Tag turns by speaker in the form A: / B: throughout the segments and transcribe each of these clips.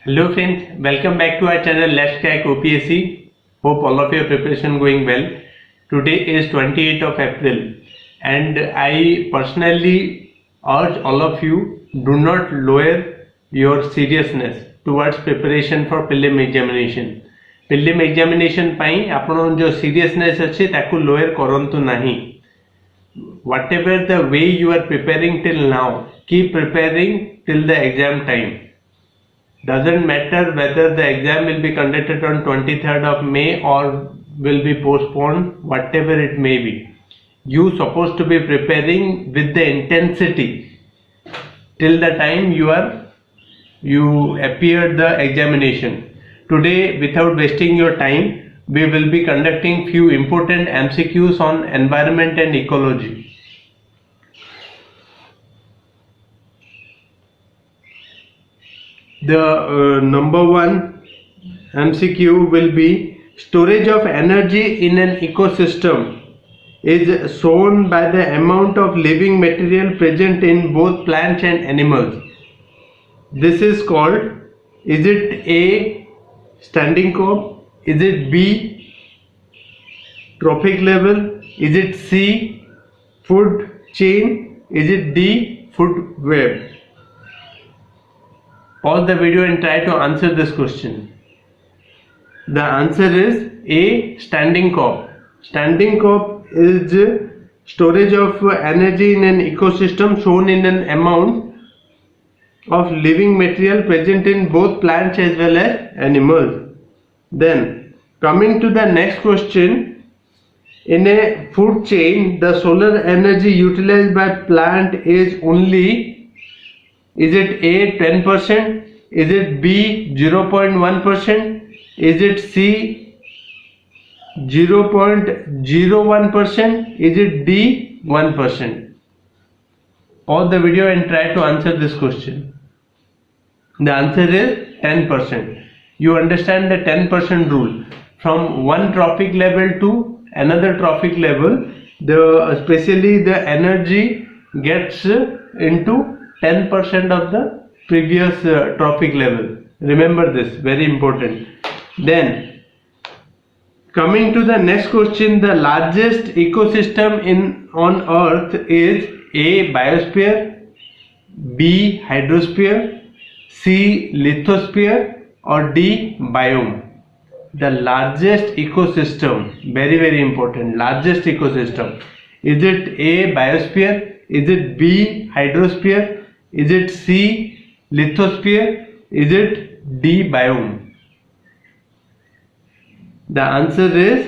A: Hello friends, welcome back to our channel Let's Crack OPSC. Hope all of your preparation going well. Today is 28th of April and I personally urge all of you do not lower your seriousness towards preparation for prelim examination. Prelim examination ପାଇଁ ଆପଣ जो seriousness ଅଛି ତାକୁ lower କରନ୍ତୁ ନାହିଁ. Whatever the way you are preparing till now, keep preparing till the exam time. Doesn't matter whether the exam will be conducted on 23rd of May or will be postponed, whatever it may be. You supposed to be preparing with the intensity till the time you appear the examination. Today, without wasting your time, we will be conducting few important MCQs on environment and ecology. The number one MCQ will be storage of energy in an ecosystem is shown by the amount of living material present in both plants and animals. This is called, is it A, standing curve, is it B, trophic level, is it C, food chain, is it D, food web? Pause the video and try to answer this question. The answer is A, standing curve. Standing curve is storage of energy in an ecosystem shown in an amount of living material present in both plants as well as animals. Then coming to the next question, in a food chain the solar energy utilized by plant is only, is it A 10%, is it B 0.1%, is it C 0.01%, is it D 1%? Pause the video and try to answer this question. The answer is 10%. You understand the 10% rule. From one trophic level to another trophic level, especially the energy gets into 10% of the previous trophic level. Remember this, very important. Then coming to the next question, the largest ecosystem on earth is A, biosphere, B, hydrosphere, C, lithosphere, or D, biome. The largest ecosystem, very important, largest ecosystem. Is it A, biosphere? Is it B, hydrosphere? Is it C, lithosphere? Is it D, biome? The answer is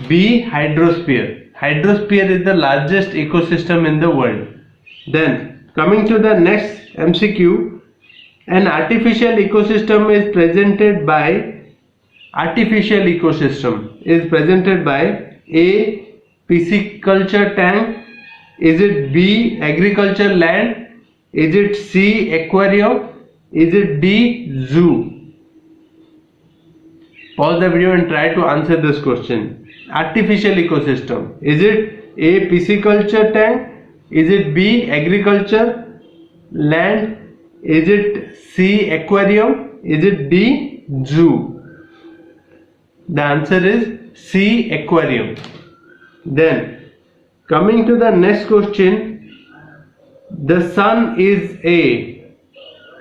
A: B, hydrosphere. Hydrosphere is the largest ecosystem in the world. Then coming to the next MCQ, an artificial ecosystem is presented by A, pisciculture tank, is it B, agriculture land, is it C, aquarium, is it D, zoo? Pause the video and try to answer this question. Artificial ecosystem, is it A, pisciculture tank, is it B, agriculture land, is it C, aquarium, is it D, zoo? The answer is C, aquarium. Then coming to the next question, the sun is A.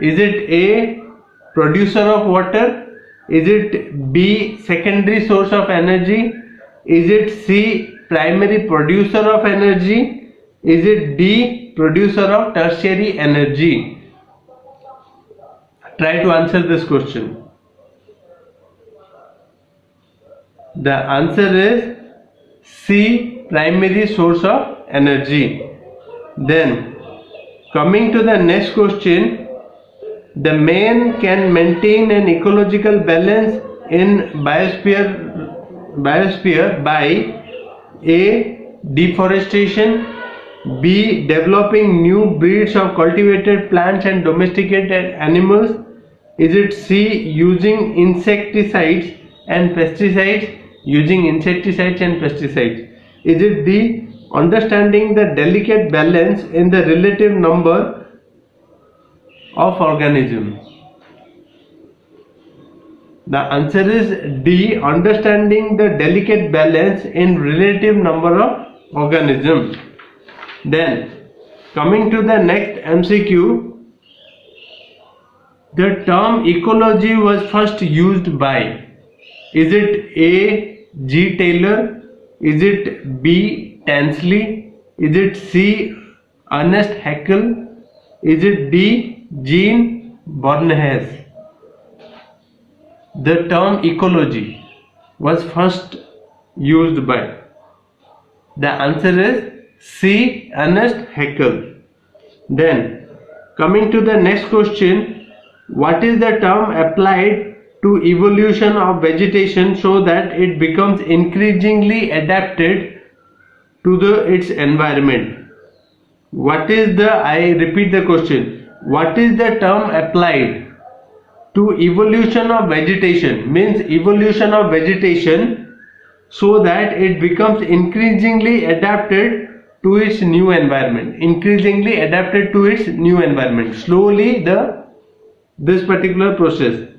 A: Is it A, producer of water? Is it B, secondary source of energy? Is it C, primary producer of energy? Is it D, producer of tertiary energy? Try to answer this question. The answer is C, primary source of energy. Then coming to the next question, the man can maintain an ecological balance in biosphere by A, deforestation, B, developing new breeds of cultivated plants and domesticated animals, is it C, using insecticides and pesticides, is it D, understanding the delicate balance in the relative number of organisms? The answer is D, understanding the delicate balance in relative number of organisms. Then, coming to the next MCQ, the term ecology was first used by, is it A. G. Taylor, is it B. Tansley, is it C. Ernest Haeckel, is it D. Jean Bornhuys? The term ecology was first used by. The answer is C. Ernest Haeckel. Then, coming to the next question, what is the term applied to evolution of vegetation so that it becomes increasingly adapted to its environment? What is the, I repeat the question, what is the term applied to evolution of vegetation, means evolution of vegetation so that it becomes increasingly adapted to its new environment, increasingly adapted to its new environment, slowly this particular process.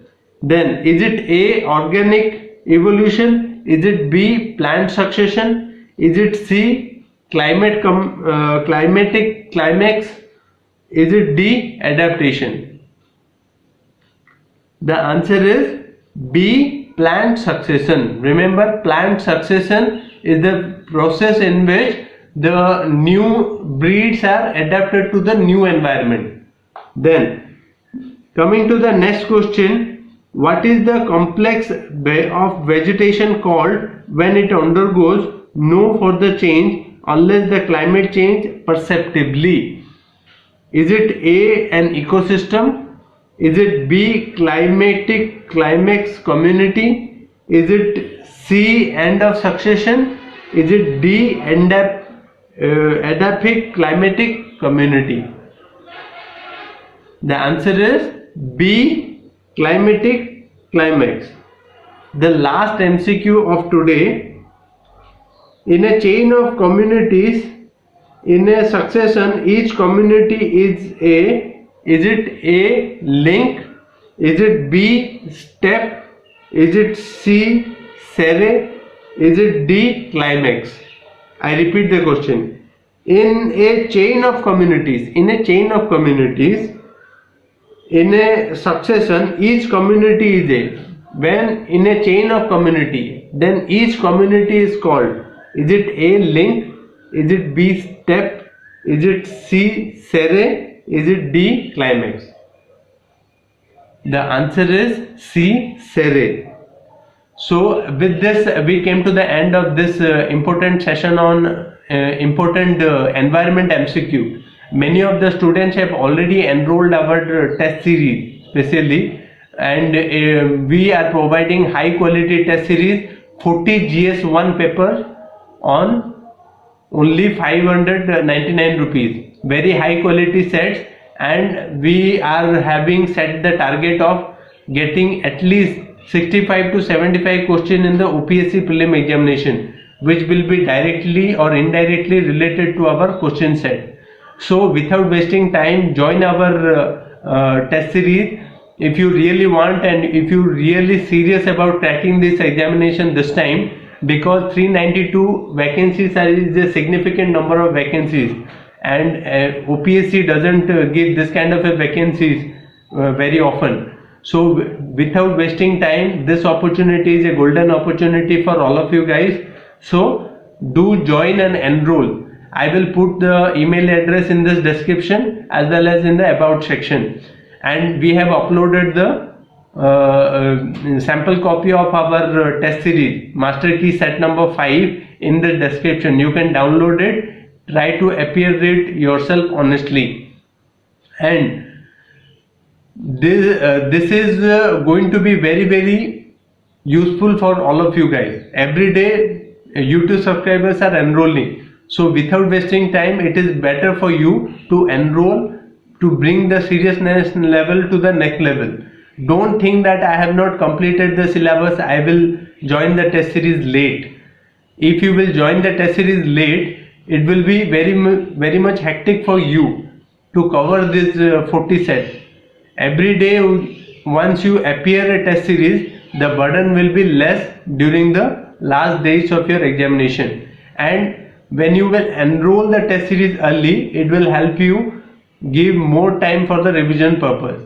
A: Then, is it A. organic evolution, is it B. plant succession, is it C. climatic climax, is it D. adaptation? The answer is B. plant succession. Remember, plant succession is the process in which the new breeds are adapted to the new environment. Then, coming to the next question, what is the complex of vegetation called when it undergoes no further change unless the climate change perceptibly? Is it A. an ecosystem? Is it B. climatic climax community? Is it C. end of succession? Is it D. adaptive climatic community? The answer is B. climatic climax. The last MCQ of today, in a chain of communities, in a succession, each community is it A. link, is it B. step, is it C. series, is it D. climax? I repeat the question. In a chain of communities, in a succession, each community is A. When in a chain of community, then each community is called, is it A. link, is it B. step, is it C. series, is it D. climax? The answer is C. series. So with this we came to the end of this important session on important environment MCQ. Many of the students have already enrolled our test series specially, and we are providing high quality test series, 40 GS1 papers on only 599 rupees. Very high quality sets, and we are having set the target of getting at least 65 to 75 questions in the OPSC prelim examination, which will be directly or indirectly related to our question set. So without wasting time, join our test series if you really want, and if you really serious about cracking this examination this time, because 392 vacancies is a significant number of vacancies, and OPSC doesn't give this kind of a vacancies very often. So without wasting time, this opportunity is a golden opportunity for all of you guys. So do join and enroll. I will put the email address in this description as well as in the about section, and we have uploaded the sample copy of our test series, master key set number 5, in the description. You can download it, try to appear it yourself honestly, and this is going to be very useful for all of you guys. Every day YouTube subscribers are enrolling, so without wasting time, it is better for you to enroll to bring the seriousness level to the next level. Don't think that I have not completed the syllabus, I will join the test series late. If you will join the test series late, it will be very much hectic for you to cover this 40 sets. Every day once you appear a test series, the burden will be less during the last days of your examination, and when you will enroll the test series early, it will help you give more time for the revision purpose.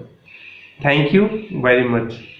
A: Thank you very much.